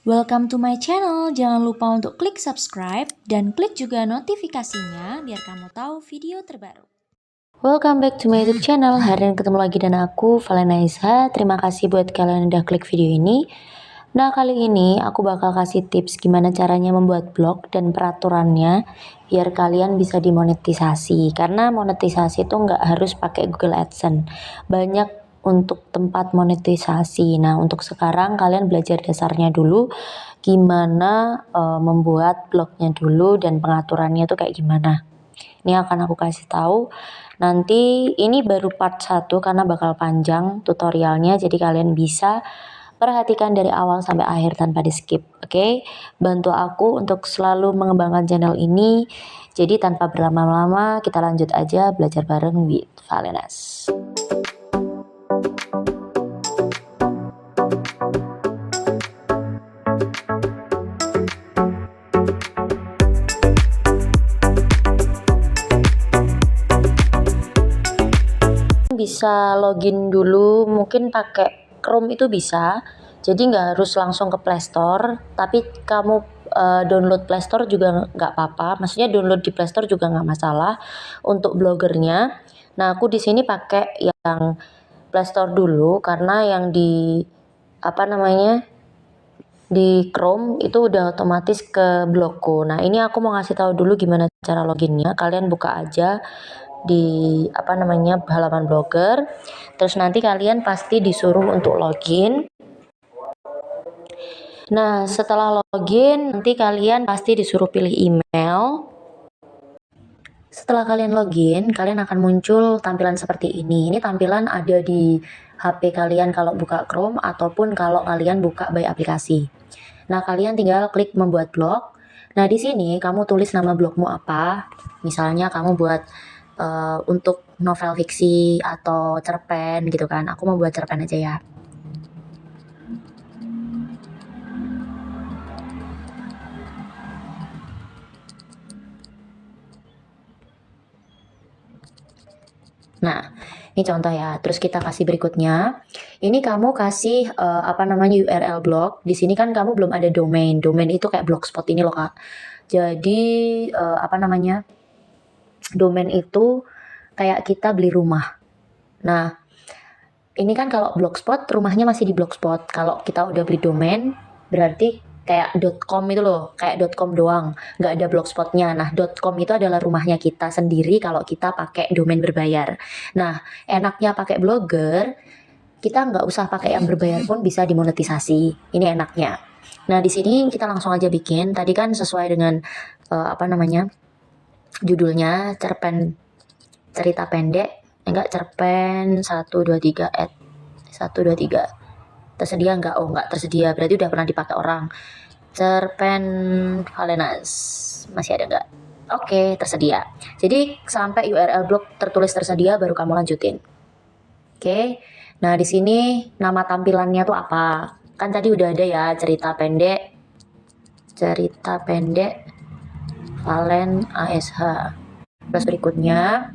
Welcome to my channel. Jangan lupa untuk klik subscribe dan klik juga notifikasinya biar kamu tahu video terbaru. Welcome back to my YouTube channel. Hari ini ketemu lagi dengan aku, Valena Isha. Terima kasih buat kalian yang udah klik video ini. Nah, kali ini aku bakal kasih tips gimana caranya membuat blog dan peraturannya biar kalian bisa dimonetisasi. Karena monetisasi itu nggak harus pakai Google AdSense. Banyak untuk tempat monetisasi. Nah, untuk sekarang kalian belajar dasarnya dulu, gimana membuat blognya dulu dan pengaturannya tuh kayak gimana. Ini akan aku kasih tahu. Nanti ini baru part 1 karena bakal panjang tutorialnya, jadi kalian bisa perhatikan dari awal sampai akhir tanpa di skip. Oke? Bantu aku untuk selalu mengembangkan channel ini. Jadi tanpa berlama-lama kita lanjut aja belajar bareng with Valenas. Bisa login dulu, mungkin pakai Chrome itu bisa, jadi nggak harus langsung ke Play Store, tapi kamu download Play Store juga nggak apa-apa, maksudnya download di Play Store juga nggak masalah untuk blogernya. Nah, aku di sini pakai yang Play Store dulu karena yang di di Chrome itu udah otomatis ke blogku. Nah, ini aku mau ngasih tahu dulu gimana cara loginnya. Kalian buka aja di halaman blogger, terus nanti kalian pasti disuruh untuk login. Nah, setelah login nanti kalian pasti disuruh pilih email. Setelah kalian login, kalian akan muncul tampilan seperti ini. Ini tampilan ada di HP kalian kalau buka Chrome ataupun kalau kalian buka by aplikasi. Nah, kalian tinggal klik membuat blog. Nah, di sini kamu tulis nama blogmu apa. Misalnya kamu buat untuk novel fiksi atau cerpen gitu kan. Aku mau buat cerpen aja ya. Nah, ini contoh ya. Terus kita kasih berikutnya. Ini kamu kasih URL blog. Di sini kan kamu belum ada domain. Domain itu kayak blogspot ini loh, Kak. Jadi domain itu kayak kita beli rumah. Nah, ini kan kalau blogspot rumahnya masih di blogspot. Kalau kita udah beli domain berarti kayak .com itu loh, kayak .com doang, nggak ada blogspotnya. Nah, .com itu adalah rumahnya kita sendiri kalau kita pakai domain berbayar. Nah, enaknya pakai blogger, kita nggak usah pakai yang berbayar pun bisa dimonetisasi. Ini enaknya. Nah, di sini kita langsung aja bikin. Tadi kan sesuai dengan judulnya cerita pendek, enggak cerpen 123 tersedia enggak? Oh, enggak tersedia, berarti udah pernah dipakai orang. Cerpen Valenas masih ada enggak? Oke, tersedia. Jadi sampai URL blog tertulis tersedia baru kamu lanjutin. Oke. Nah, di sini nama tampilannya tuh apa? Kan tadi udah ada ya, cerita pendek Valen ASH. Terus berikutnya,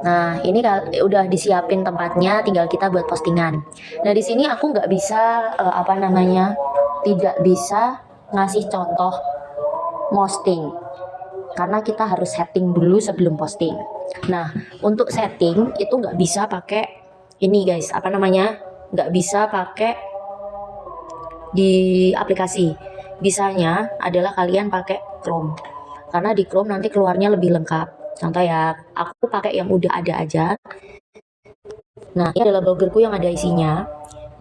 nah ini udah disiapin tempatnya, tinggal kita buat postingan. Nah, di sini aku nggak bisa tidak bisa ngasih contoh posting karena kita harus setting dulu sebelum posting. Nah, untuk setting itu nggak bisa pakai ini guys, nggak bisa pakai di aplikasi. Bisanya adalah kalian pakai Chrome, karena di Chrome nanti keluarnya lebih lengkap. Contoh ya, aku pakai yang udah ada aja. Nah, ini adalah bloggerku yang ada isinya.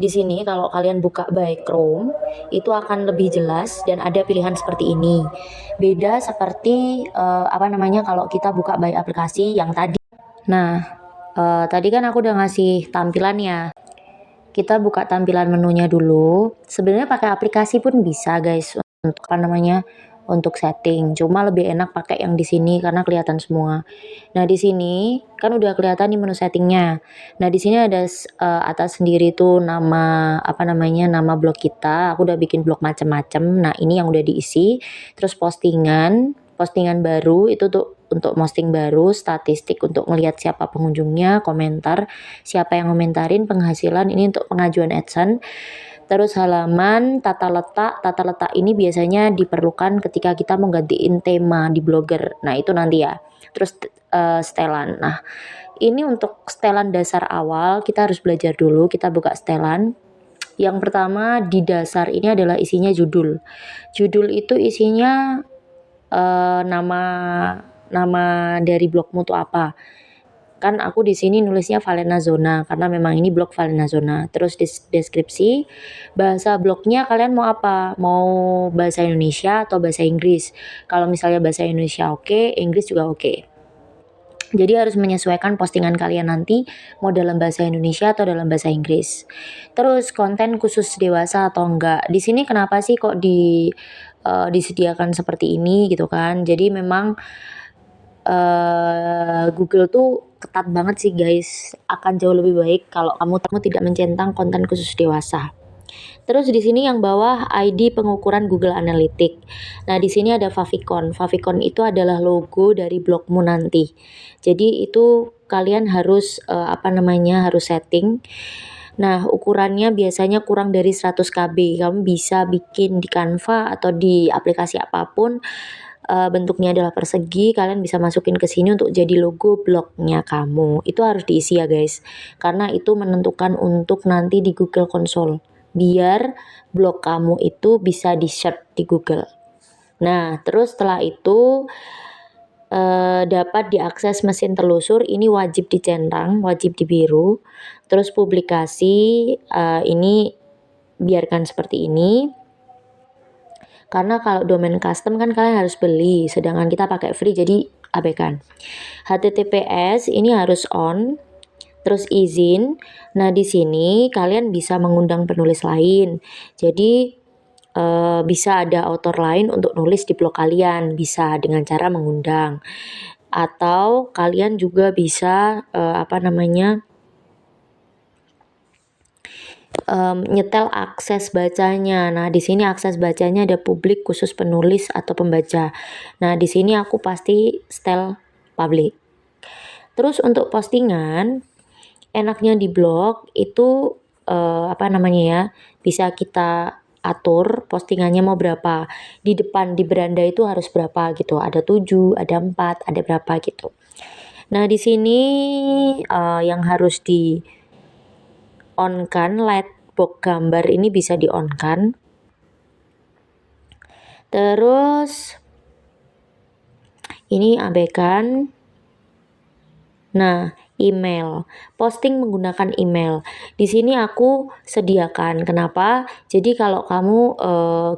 Di sini kalau kalian buka by Chrome, itu akan lebih jelas dan ada pilihan seperti ini. Beda seperti kalau kita buka by aplikasi yang tadi. Nah, tadi kan aku udah ngasih tampilannya. Kita buka tampilan menunya dulu. Sebenarnya pakai aplikasi pun bisa guys untuk setting. Cuma lebih enak pakai yang di sini karena kelihatan semua. Nah, di sini kan udah kelihatan nih menu settingnya. Nah, di sini ada atas sendiri tuh nama nama blog kita. Aku udah bikin blog macam-macam. Nah, ini yang udah diisi. Terus postingan baru itu tuh untuk posting baru, statistik untuk melihat siapa pengunjungnya, komentar, siapa yang komentarin, penghasilan ini untuk pengajuan AdSense. Terus halaman tata letak ini biasanya diperlukan ketika kita mau gantiin tema di Blogger. Nah, itu nanti ya. Terus setelan. Nah, ini untuk setelan dasar awal kita harus belajar dulu. Kita buka setelan. Yang pertama di dasar ini adalah isinya judul. Judul itu isinya nama dari blogmu tuh apa. Kan aku di sini nulisnya Valena Zona karena memang ini blog Valena Zona. Terus deskripsi, bahasa blognya kalian mau apa? Mau bahasa Indonesia atau bahasa Inggris? Kalau misalnya bahasa Indonesia oke, Inggris juga oke. Jadi harus menyesuaikan postingan kalian nanti mau dalam bahasa Indonesia atau dalam bahasa Inggris. Terus konten khusus dewasa atau enggak. Di sini kenapa sih kok disediakan seperti ini gitu kan? Jadi memang Google tuh ketat banget sih guys. Akan jauh lebih baik kalau kamu tidak mencentang konten khusus dewasa. Terus di sini yang bawah ID pengukuran Google Analytics. Nah, di sini ada favicon. Favicon itu adalah logo dari blogmu nanti. Jadi itu kalian harus harus setting. Nah, ukurannya biasanya kurang dari 100 KB. Kamu bisa bikin di Canva atau di aplikasi apapun. Bentuknya adalah persegi, kalian bisa masukin ke sini untuk jadi logo blognya kamu. Itu harus diisi ya guys, karena itu menentukan untuk nanti di Google Console, biar blog kamu itu bisa di search di Google. Nah, terus setelah itu dapat diakses mesin telusur, ini wajib dicentang, wajib dibiru. Terus publikasi ini biarkan seperti ini. Karena kalau domain custom kan kalian harus beli, sedangkan kita pakai free jadi abaikan. HTTPS ini harus on, terus izin. Nah, di sini kalian bisa mengundang penulis lain. Jadi bisa ada author lain untuk nulis di blog kalian, bisa dengan cara mengundang. Atau kalian juga bisa nyetel akses bacanya. Nah, di sini akses bacanya ada publik khusus penulis atau pembaca. Nah, di sini aku pasti setel public. Terus untuk postingan, enaknya di blog itu bisa kita atur postingannya mau berapa. Di depan di beranda itu harus berapa gitu. Ada 7, ada 4, ada berapa gitu. Nah, di sini yang harus di on kan, lightbox gambar ini bisa di on kan. Terus ini abaikan. Nah, email, posting menggunakan email. Di sini aku sediakan. Kenapa? Jadi kalau kamu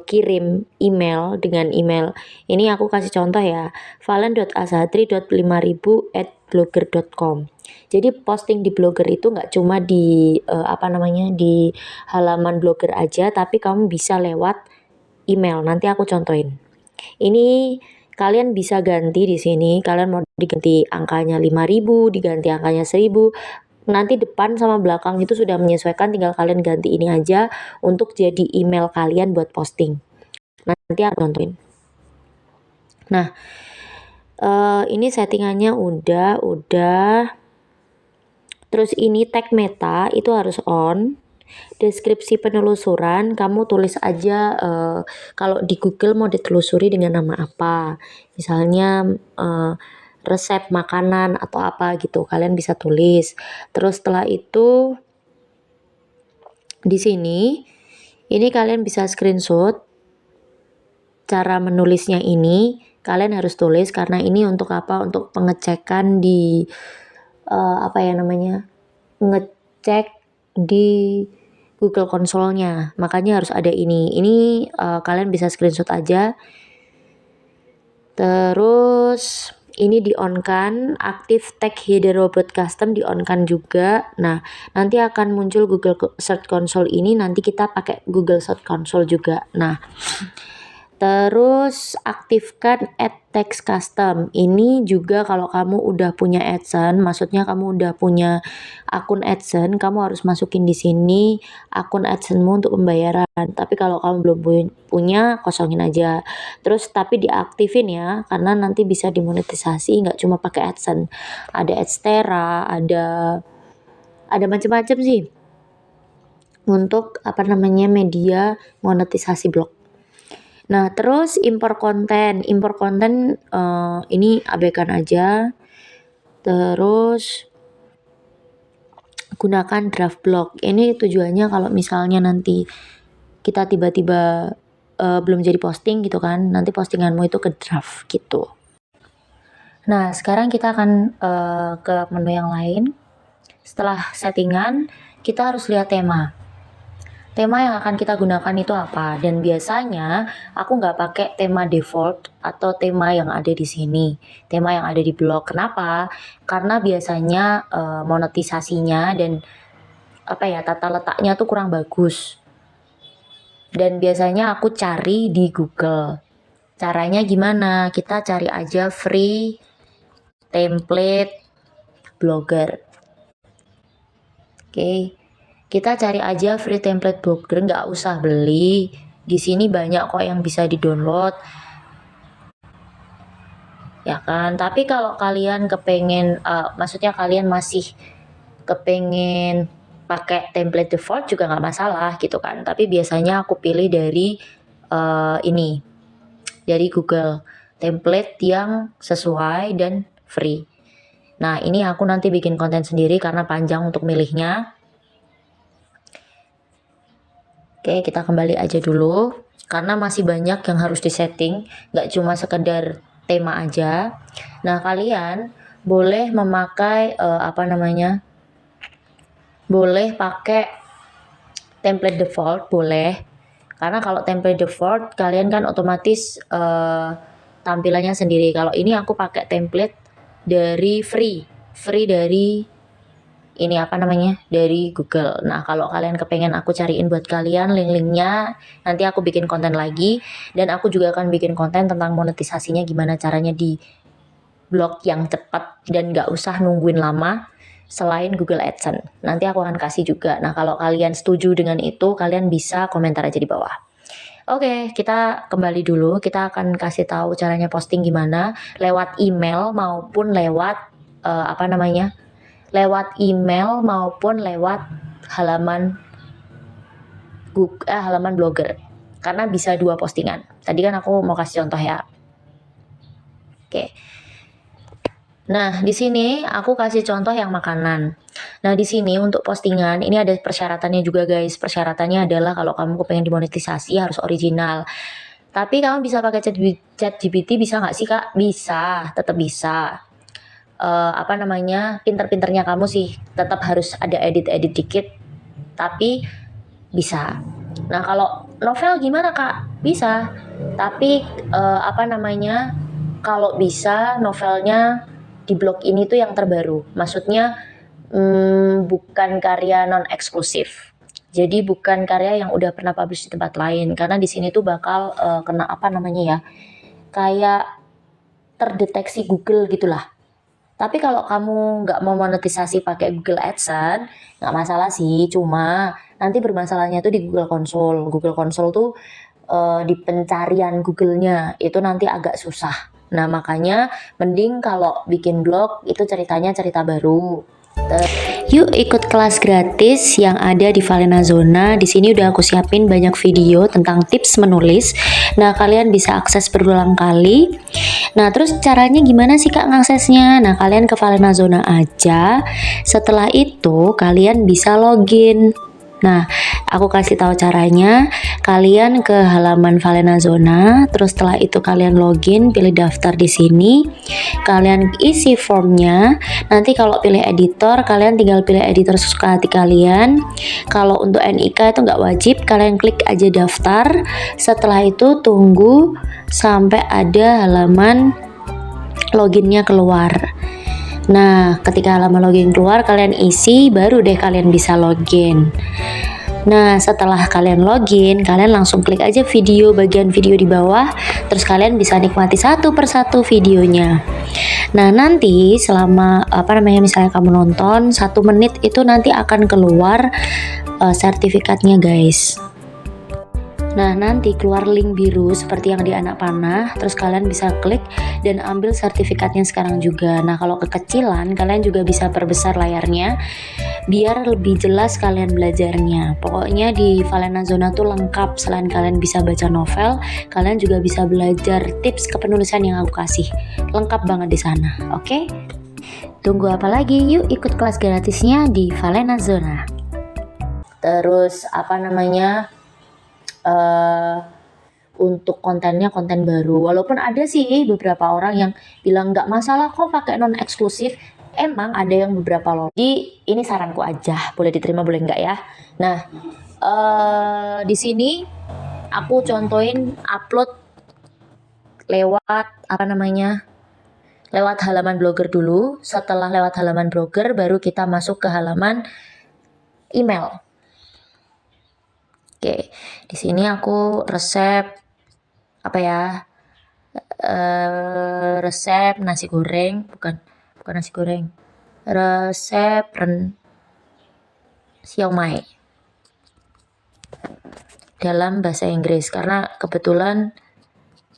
kirim email dengan email, ini aku kasih contoh ya, valen.asatri.5000@blogger.com. Jadi posting di Blogger itu nggak cuma di di halaman Blogger aja, tapi kamu bisa lewat email. Nanti aku contohin. Ini kalian bisa ganti di sini. Kalian mau diganti angkanya 5.000, diganti angkanya 1.000. Nanti depan sama belakang itu sudah menyesuaikan, tinggal kalian ganti ini aja untuk jadi email kalian buat posting. Nanti aku contohin. Nah, ini settingannya udah. Terus ini tag meta itu harus on. Deskripsi penelusuran kamu tulis aja kalau di Google mau ditelusuri dengan nama apa. Misalnya resep makanan atau apa gitu. Kalian bisa tulis. Terus setelah itu di sini ini kalian bisa screenshot cara menulisnya ini. Kalian harus tulis karena ini untuk apa? Untuk pengecekan di ngecek di Google Console-nya. Makanya harus ada ini. Ini kalian bisa screenshot aja. Terus ini di-on-kan, aktif tag header robot custom di-on-kan juga. Nah, nanti akan muncul Google Search Console ini, nanti kita pakai Google Search Console juga. Nah, terus aktifkan add text custom. Ini juga kalau kamu udah punya AdSense, maksudnya kamu udah punya akun AdSense, kamu harus masukin di sini akun AdSense-mu untuk pembayaran. Tapi kalau kamu belum punya, kosongin aja. Terus tapi diaktifin ya, karena nanti bisa dimonetisasi, nggak cuma pakai AdSense. Ada Adstera, ada macam-macam sih. untuk media monetisasi blog. Nah, terus impor konten ini abaikan aja. Terus gunakan draft blog. Ini tujuannya kalau misalnya nanti kita tiba-tiba belum jadi posting gitu kan, nanti postinganmu itu ke draft gitu. Nah, sekarang kita akan ke menu yang lain. Setelah settingan, kita harus lihat tema. Tema yang akan kita gunakan itu apa? Dan biasanya aku nggak pakai tema default atau tema yang ada di sini, tema yang ada di blog. Kenapa? Karena biasanya monetisasinya dan tata letaknya tuh kurang bagus. Dan biasanya aku cari di Google. Caranya gimana? Kita cari aja free template blogger. Oke. Kita cari aja free template blogger, nggak usah beli. Di sini banyak kok yang bisa di-download. Ya kan? Tapi kalau kalian kepengen, maksudnya kalian masih kepengen pakai template default juga nggak masalah gitu kan. Tapi biasanya aku pilih dari ini, dari Google, template yang sesuai dan free. Nah, ini aku nanti bikin konten sendiri karena panjang untuk milihnya. Oke, kita kembali aja dulu karena masih banyak yang harus disetting, nggak cuma sekedar tema aja. Nah, kalian boleh memakai boleh pakai template default, boleh. Karena kalau template default kalian kan otomatis tampilannya sendiri. Kalau ini aku pakai template dari free dari ini dari Google. Nah, kalau kalian kepengen aku cariin buat kalian link-linknya, nanti aku bikin konten lagi. Dan aku juga akan bikin konten tentang monetisasinya, gimana caranya di blog yang cepat dan gak usah nungguin lama selain Google AdSense. Nanti aku akan kasih juga. Nah, kalau kalian setuju dengan itu, kalian bisa komentar aja di bawah. Oke, kita kembali dulu. Kita akan kasih tahu caranya posting gimana, lewat email maupun lewat lewat email maupun lewat halaman Google, halaman blogger. Karena bisa 2 postingan. Tadi kan aku mau kasih contoh ya. Oke. Nah, di sini aku kasih contoh yang makanan. Nah, di sini untuk postingan ini ada persyaratannya juga guys. Persyaratannya adalah kalau kamu pengen dimonetisasi harus original. Tapi kamu bisa pakai ChatGPT, bisa nggak sih Kak? Bisa, tetap bisa. Pinter-pinternya kamu sih tetap harus ada edit-edit dikit, tapi bisa. Nah, kalau novel gimana Kak? Bisa, tapi kalau bisa novelnya di blog ini tuh yang terbaru, maksudnya bukan karya non eksklusif. Jadi bukan karya yang udah pernah publish di tempat lain, karena di sini tuh bakal kena kayak terdeteksi Google gitulah. Tapi kalau kamu nggak mau monetisasi pakai Google AdSense, nggak masalah sih. Cuma nanti bermasalahnya tuh di Google Console. Google Console tuh di pencarian Google-nya itu nanti agak susah. Nah, makanya mending kalau bikin blog itu ceritanya cerita baru. Yuk ikut kelas gratis yang ada di Valena Zona. Di sini udah aku siapin banyak video tentang tips menulis. Nah, kalian bisa akses berulang kali. Nah, terus caranya gimana sih Kak ngaksesnya? Nah, kalian ke Valena Zona aja. Setelah itu kalian bisa login. Nah, aku kasih tahu caranya. Kalian ke halaman Valena Zona, terus setelah itu kalian login, pilih daftar di sini. Kalian isi formnya. Nanti kalau pilih editor, kalian tinggal pilih editor sesuka hati kalian. Kalau untuk NIK itu nggak wajib, kalian klik aja daftar. Setelah itu tunggu sampai ada halaman loginnya keluar. Nah, ketika halaman login keluar, kalian isi, baru deh kalian bisa login. Nah, setelah kalian login, kalian langsung klik aja bagian video di bawah, terus kalian bisa nikmati satu persatu videonya. Nah, nanti selama misalnya kamu nonton 1 menit itu nanti akan keluar sertifikatnya guys. Nah, nanti keluar link biru seperti yang di anak panah, terus kalian bisa klik dan ambil sertifikatnya sekarang juga. Nah, kalau kekecilan kalian juga bisa perbesar layarnya biar lebih jelas kalian belajarnya. Pokoknya di Valena Zona tuh lengkap. Selain kalian bisa baca novel, kalian juga bisa belajar tips kepenulisan yang aku kasih. Lengkap banget di sana. Oke? Tunggu apa lagi? Yuk ikut kelas gratisnya di Valena Zona. Terus apa namanya? Untuk kontennya konten baru, walaupun ada sih beberapa orang yang bilang nggak masalah kok pakai non eksklusif. Emang ada yang beberapa loh. Jadi ini saranku aja, boleh diterima boleh nggak ya. Nah, di sini aku contohin upload lewat apa namanya, lewat halaman blogger dulu. Setelah lewat halaman blogger baru kita masuk ke halaman email. Oke, di sini aku resep apa ya, resep nasi goreng, bukan nasi goreng, resep siomay dalam bahasa Inggris, karena kebetulan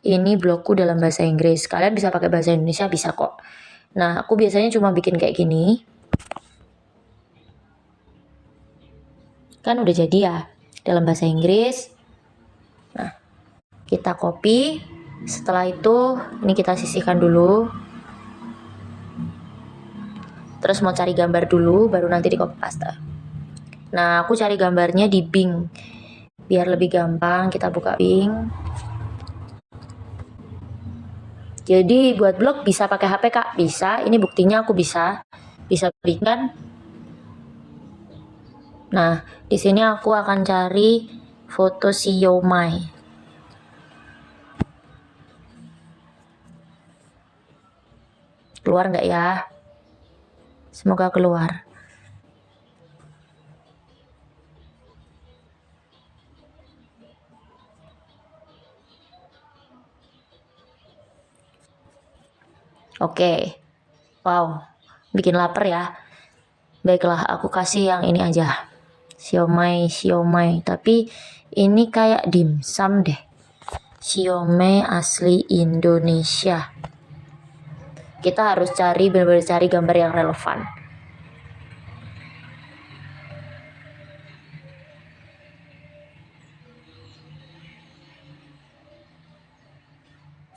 ini blogku dalam bahasa Inggris. Kalian bisa pakai bahasa Indonesia, bisa kok. Nah, aku biasanya cuma bikin kayak gini, kan udah jadi ya dalam bahasa Inggris. Nah, kita copy. Setelah itu ini kita sisihkan dulu, terus mau cari gambar dulu baru nanti di copy paste. Nah, aku cari gambarnya di Bing biar lebih gampang. Kita buka Bing. Jadi buat blog bisa pakai HP Kak? Bisa. Ini buktinya aku bisa bikin. Nah, di sini aku akan cari foto siomay. Keluar nggak ya? Semoga keluar. Oke. Wow, bikin lapar ya. Baiklah, aku kasih yang ini aja. Siomay. Tapi ini kayak dimsum deh. Siomay asli Indonesia. Kita harus cari, benar-benar cari gambar yang relevan.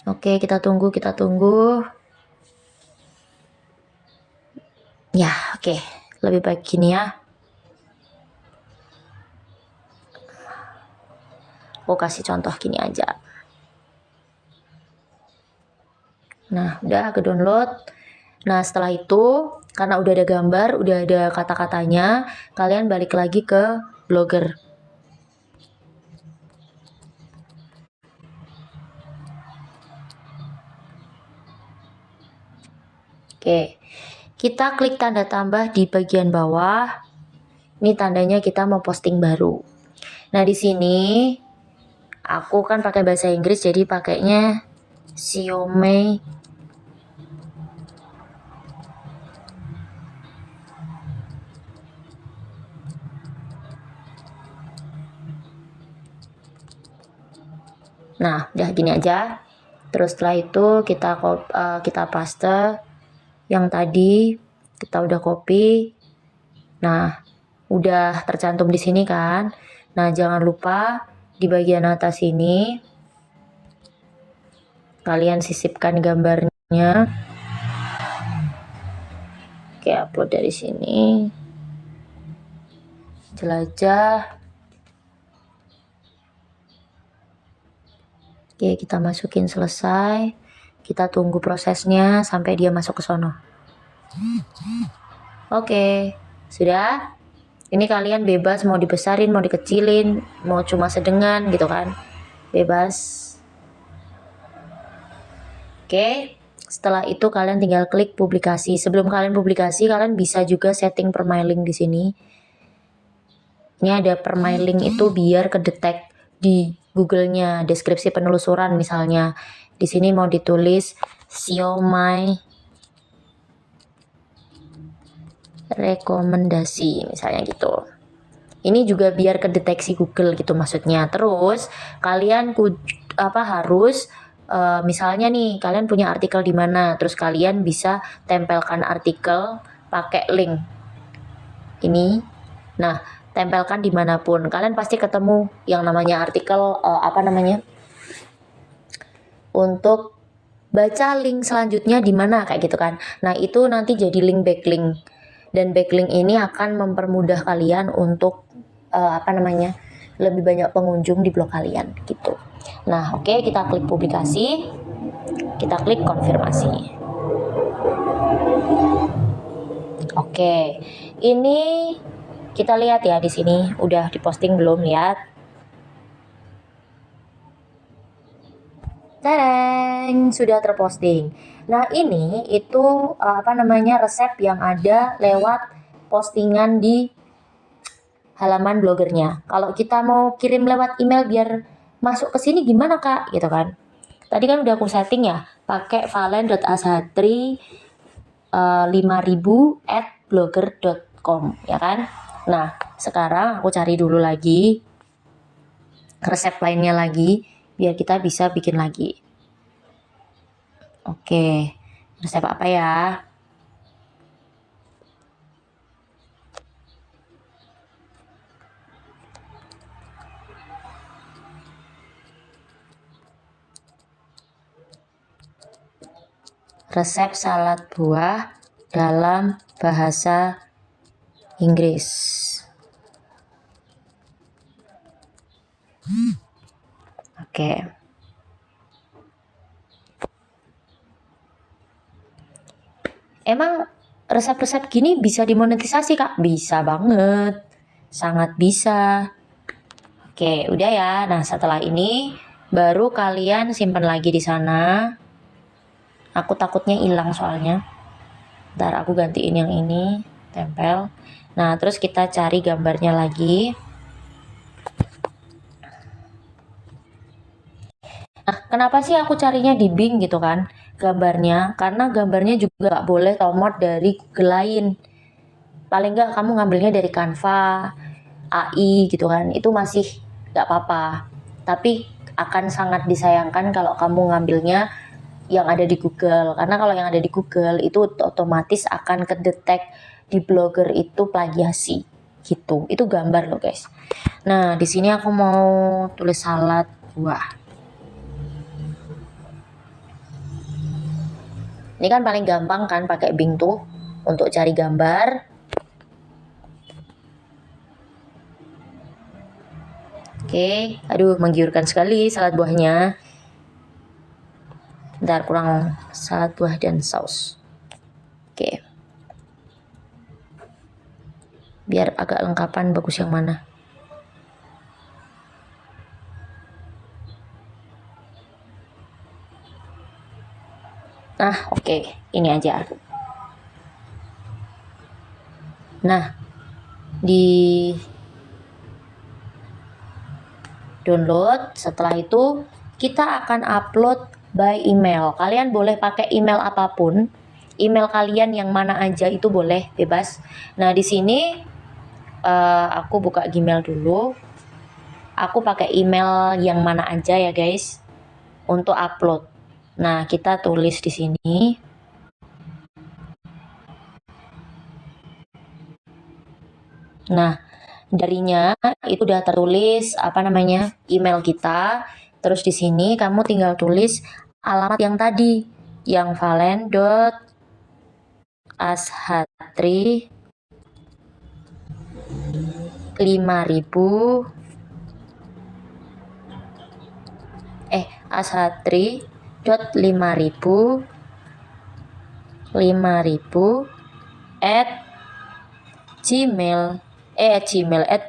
Oke, kita tunggu. Ya, oke. Lebih baik gini ya. Aku kasih contoh gini aja. Nah, udah ke download. Nah, setelah itu, karena udah ada gambar, udah ada kata-katanya, kalian balik lagi ke Blogger. Oke, kita klik tanda tambah di bagian bawah. Ini tandanya kita mau posting baru. Nah, di sini aku kan pakai bahasa Inggris, jadi pakainya siomay. Nah, udah gini aja. Terus setelah itu kita paste yang tadi kita udah copy. Nah, udah tercantum di sini kan. Nah, jangan lupa di bagian atas ini kalian sisipkan gambarnya. Oke, upload dari sini. Jelajah. Oke, kita masukin selesai. Kita tunggu prosesnya sampai dia masuk ke sono. Oke, sudah. Ini kalian bebas mau dibesarin, mau dikecilin, mau cuma sedengan gitu kan. Bebas. Oke, setelah itu kalian tinggal klik publikasi. Sebelum kalian publikasi, kalian bisa juga setting permailing di sini. Ini ada permailing itu biar kedetek di Google-nya, deskripsi penelusuran misalnya. Di sini mau ditulis siomay rekomendasi misalnya gitu. Ini juga biar kedeteksi Google gitu maksudnya. Terus kalian harus misalnya nih kalian punya artikel di mana, terus kalian bisa tempelkan artikel pakai link ini. Nah, tempelkan dimanapun, kalian pasti ketemu yang namanya artikel untuk baca link selanjutnya di mana kayak gitu kan. Nah, itu nanti jadi link backlink, dan backlink ini akan mempermudah kalian untuk lebih banyak pengunjung di blog kalian gitu. Nah, oke, kita klik publikasi, kita klik konfirmasi. Oke, ini kita lihat ya di sini udah diposting belum, lihat. Tereng, sudah terposting. Nah, ini itu resep yang ada lewat postingan di halaman blogernya. Kalau kita mau kirim lewat email biar masuk ke sini gimana Kak? Gitu kan. Tadi kan udah aku setting ya, pakai valen.ashatri 5000@blogger.com ya kan. Nah, sekarang aku cari dulu lagi resep lainnya lagi biar kita bisa bikin lagi. Oke, resep apa ya? Resep salad buah dalam bahasa Inggris. Oke. Emang resep-resep gini bisa dimonetisasi Kak? Bisa banget. Sangat bisa. Oke, udah ya. Nah, setelah ini baru kalian simpan lagi di sana. Aku takutnya hilang soalnya. Ntar aku gantiin yang ini, tempel. Nah, terus kita cari gambarnya lagi. Nah, kenapa sih aku carinya di Bing gitu kan? Gambarnya, karena gambarnya juga gak boleh download dari Google lain. Paling nggak kamu ngambilnya dari Canva, AI gitu kan, itu masih nggak apa-apa. Tapi akan sangat disayangkan kalau kamu ngambilnya yang ada di Google, karena kalau yang ada di Google itu otomatis akan kedetek di blogger itu plagiasi gitu. Itu gambar loh guys. Nah, di sini aku mau tulis salad buah. Ini kan paling gampang kan pakai Bing tuh untuk cari gambar. Oke, aduh menggiurkan sekali salad buahnya. Bentar, kurang salad buah dan saus. Oke. Biar agak lengkapan bagus yang mana. Nah, oke, ini aja. Nah, di download, setelah itu kita akan upload by email. Kalian boleh pakai email apapun, email kalian yang mana aja itu boleh, bebas. Nah, di sini aku buka Gmail dulu. Aku pakai email yang mana aja ya guys untuk upload. Nah, kita tulis di sini. Nah, darinya itu udah tertulis email kita. Terus di sini kamu tinggal tulis alamat yang tadi, yang valen.ashatri 5000 ashatri.5000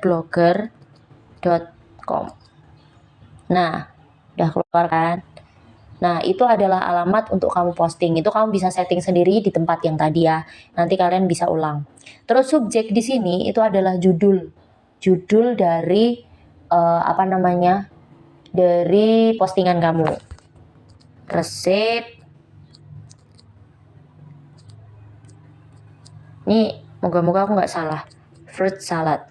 @blogger.com. Nah, udah keluar kan? Nah, itu adalah alamat untuk kamu posting. Itu kamu bisa setting sendiri di tempat yang tadi ya. Nanti kalian bisa ulang. Terus subjek di sini itu adalah judul. Judul dari dari postingan kamu. Resep. Ini moga-moga aku nggak salah. Fruit salad.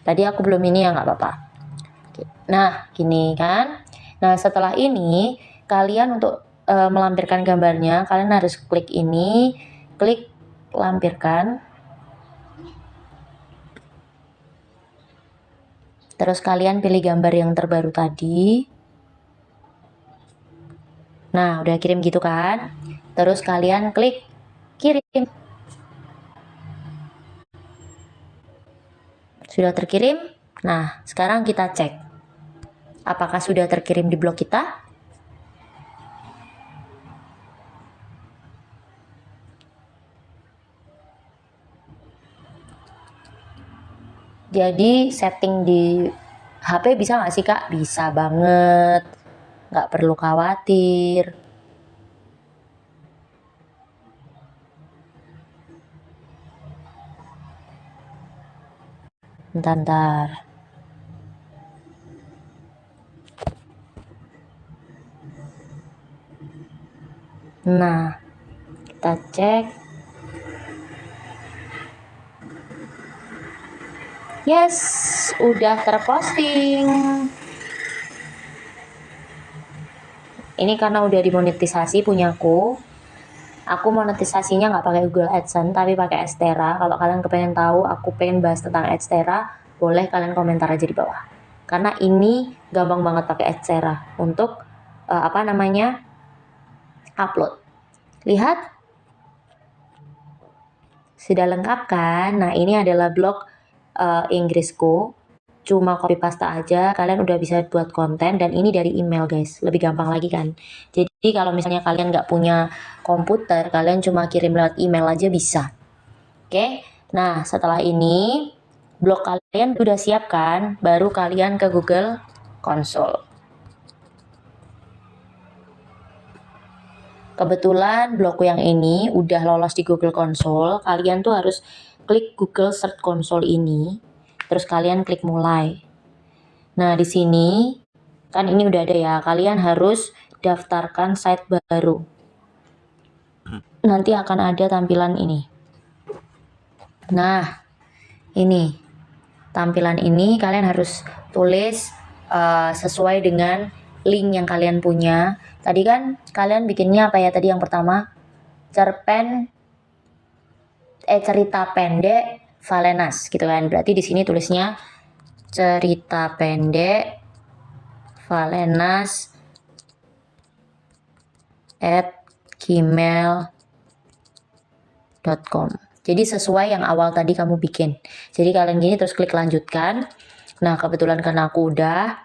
Tadi aku belum ini ya, nggak apa-apa. Oke. Nah, gini kan. Nah, setelah ini kalian untuk melampirkan gambarnya, kalian harus klik ini, klik lampirkan. Terus kalian pilih gambar yang terbaru tadi. Nah, udah kirim gitu kan. Terus kalian klik kirim. Sudah terkirim? Nah, sekarang kita cek. Apakah sudah terkirim di blog kita? Jadi setting di HP bisa nggak sih Kak? Bisa banget. Nggak perlu khawatir. Bentar. Nah, kita cek. Yes, udah terposting. Ini karena udah dimonetisasi punyaku. Aku monetisasinya nggak pakai Google AdSense, tapi pakai Adstera. Kalau kalian kepengen tahu, aku pengen bahas tentang Adstera, boleh kalian komentar aja di bawah. Karena ini gampang banget pakai Adstera untuk upload. Lihat, sudah lengkap kan? Nah, ini adalah blog Inggrisku. Cuma copy paste aja, kalian udah bisa buat konten, dan ini dari email guys, lebih gampang lagi kan. Jadi kalau misalnya kalian nggak punya komputer, kalian cuma kirim lewat email aja bisa. Oke, nah setelah ini blog kalian udah siap kan, baru kalian ke Google Console. Kebetulan blogku yang ini udah lolos di Google Console, kalian tuh harus klik Google Search Console ini, terus kalian klik mulai. Nah, di sini kan ini udah ada ya, kalian harus daftarkan site baru. Nanti akan ada tampilan ini. Nah, ini tampilan ini kalian harus tulis sesuai dengan link yang kalian punya. Tadi kan kalian bikinnya apa ya tadi yang pertama? Cerita pendek Valenas gitu kan. Berarti di sini tulisnya cerita pendek Valenas @gmail.com. Jadi sesuai yang awal tadi kamu bikin. Jadi kalian gini terus klik lanjutkan. Nah, kebetulan karena aku udah,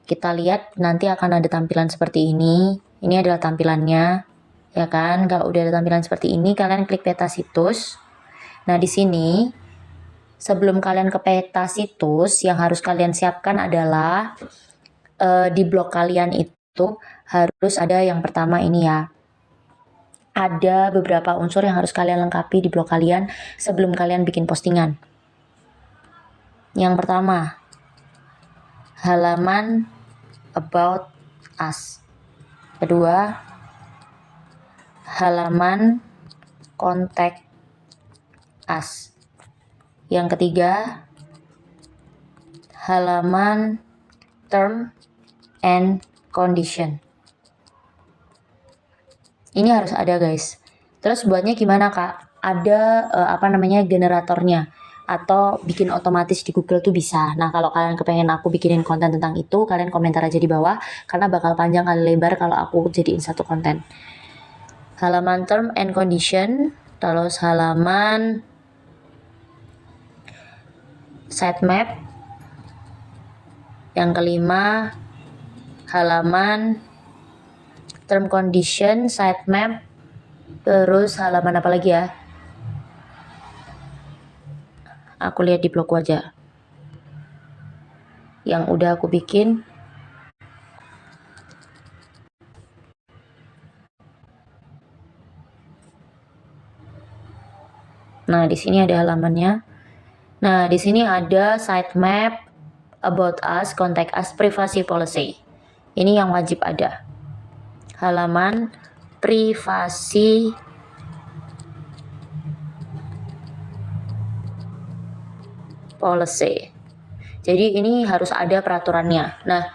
kita lihat nanti akan ada tampilan seperti ini. Ini adalah tampilannya, ya kan? Kalau udah ada tampilan seperti ini, kalian klik peta situs. Nah, di sini sebelum kalian ke peta situs, yang harus kalian siapkan adalah di blog kalian itu harus ada yang pertama ini ya. Ada beberapa unsur yang harus kalian lengkapi di blog kalian sebelum kalian bikin postingan. Yang pertama, halaman about us. Kedua, halaman contact us. Yang ketiga, halaman term and condition. Ini harus ada guys. Terus buatnya gimana Kak? Ada generatornya atau bikin otomatis di Google tuh bisa. Nah, kalau kalian kepengen aku bikinin konten tentang itu, kalian komentar aja di bawah karena bakal panjang kali lebar kalau aku jadiin satu konten. Halaman term and condition, terus halaman sitemap. Yang kelima, halaman term condition, sitemap, terus halaman apa lagi ya? Aku lihat di blogku aja. Yang udah aku bikin. Nah, di sini ada halamannya. Nah, di sini ada sitemap, about us, contact us, privacy policy. Ini yang wajib ada. Halaman privasi policy. Jadi ini harus ada peraturannya. Nah,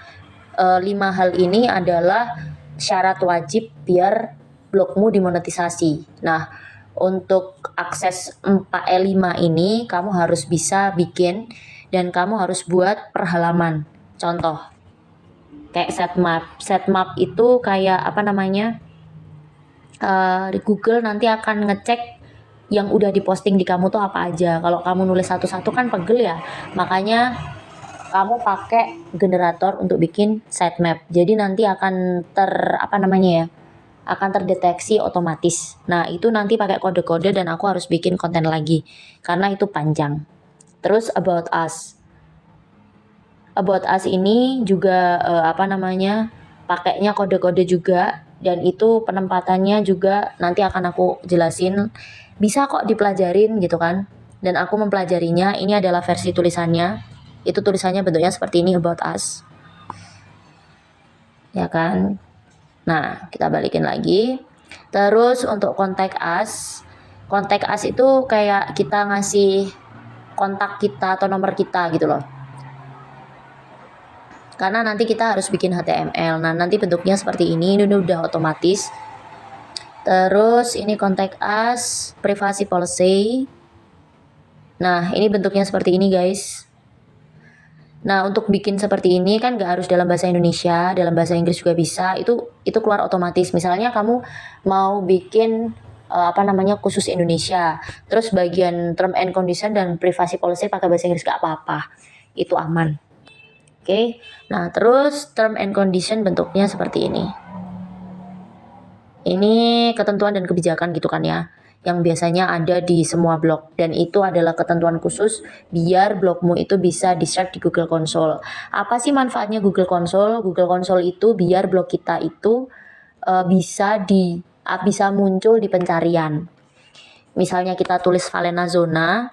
5 hal ini adalah syarat wajib biar blogmu dimonetisasi. Nah, untuk akses 5 ini kamu harus bisa bikin dan kamu harus buat per halaman. Contoh, kayak sitemap. Sitemap itu kayak apa namanya? Di Google nanti akan ngecek yang udah diposting di kamu tuh apa aja. Kalau kamu nulis satu-satu kan pegel ya. Makanya kamu pakai generator untuk bikin sitemap. Jadi nanti akan akan terdeteksi otomatis. Nah, itu nanti pakai kode-kode dan aku harus bikin konten lagi karena itu panjang. Terus about us. About us ini juga pakainya kode-kode juga dan itu penempatannya juga nanti akan aku jelasin. Bisa kok dipelajarin gitu kan. Dan aku mempelajarinya. Ini adalah versi tulisannya. Itu tulisannya bentuknya seperti ini, about us. Ya kan? Nah, kita balikin lagi. Terus untuk contact us itu kayak kita ngasih kontak kita atau nomor kita gitu loh. Karena nanti kita harus bikin HTML. Nah, nanti bentuknya seperti ini udah otomatis. Terus ini contact us, privacy policy. Nah, ini bentuknya seperti ini guys. Nah, untuk bikin seperti ini kan nggak harus dalam bahasa Indonesia, dalam bahasa Inggris juga bisa. Itu keluar otomatis. Misalnya kamu mau bikin khusus Indonesia. Terus bagian term and condition dan privacy policy pakai bahasa Inggris nggak apa-apa. Itu aman. Oke. Nah, terus term and condition bentuknya seperti ini. Ini ketentuan dan kebijakan gitu kan ya, yang biasanya ada di semua blog, dan itu adalah ketentuan khusus biar blogmu itu bisa di-search di Google Console. Apa sih manfaatnya Google Console? Google Console itu biar blog kita itu bisa muncul di pencarian. Misalnya kita tulis Valena Zona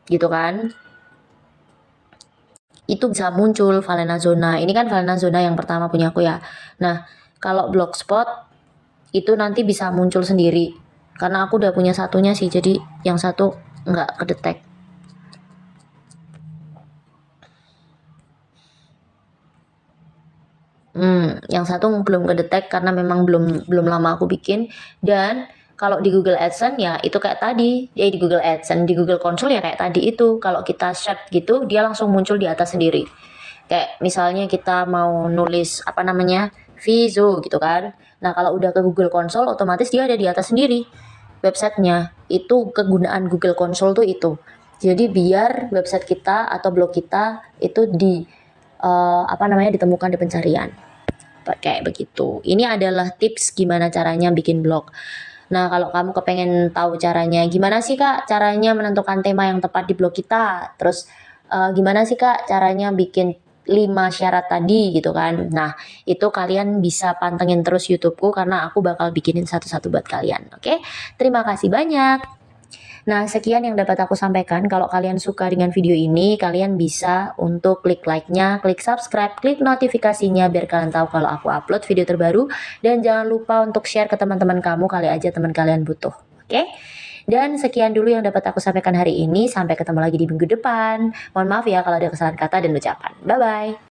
gitu kan, itu bisa muncul Valena Zona. Ini kan Valena Zona yang pertama punya aku ya. Nah, kalau Blogspot itu nanti bisa muncul sendiri. Karena aku udah punya satunya sih, jadi yang satu nggak kedetek. Yang satu belum kedetek karena memang belum lama aku bikin. Dan kalau di Google AdSense ya itu kayak tadi, ya di Google AdSense, di Google Console ya kayak tadi itu. Kalau kita search gitu, dia langsung muncul di atas sendiri. Kayak misalnya kita mau nulis Vizo gitu kan. Nah, kalau udah ke Google Console otomatis dia ada di atas sendiri websitenya. Itu kegunaan Google Console tuh itu. Jadi biar website kita atau blog kita itu ditemukan di pencarian. Kayak begitu. Ini adalah tips gimana caranya bikin blog. Nah, kalau kamu kepengen tahu caranya, gimana sih Kak caranya menentukan tema yang tepat di blog kita? Terus gimana sih Kak caranya bikin 5 syarat tadi gitu kan. Nah, itu kalian bisa pantengin terus YouTubeku karena aku bakal bikinin satu-satu buat kalian. Oke? Terima kasih banyak. Nah, sekian yang dapat aku sampaikan. Kalau kalian suka dengan video ini, kalian bisa untuk klik like-nya, klik subscribe, klik notifikasinya biar kalian tahu kalau aku upload video terbaru. Dan jangan lupa untuk share ke teman-teman kamu, kali aja teman kalian butuh. Oke? Dan sekian dulu yang dapat aku sampaikan hari ini. Sampai ketemu lagi di minggu depan. Mohon maaf ya kalau ada kesalahan kata dan ucapan. Bye-bye.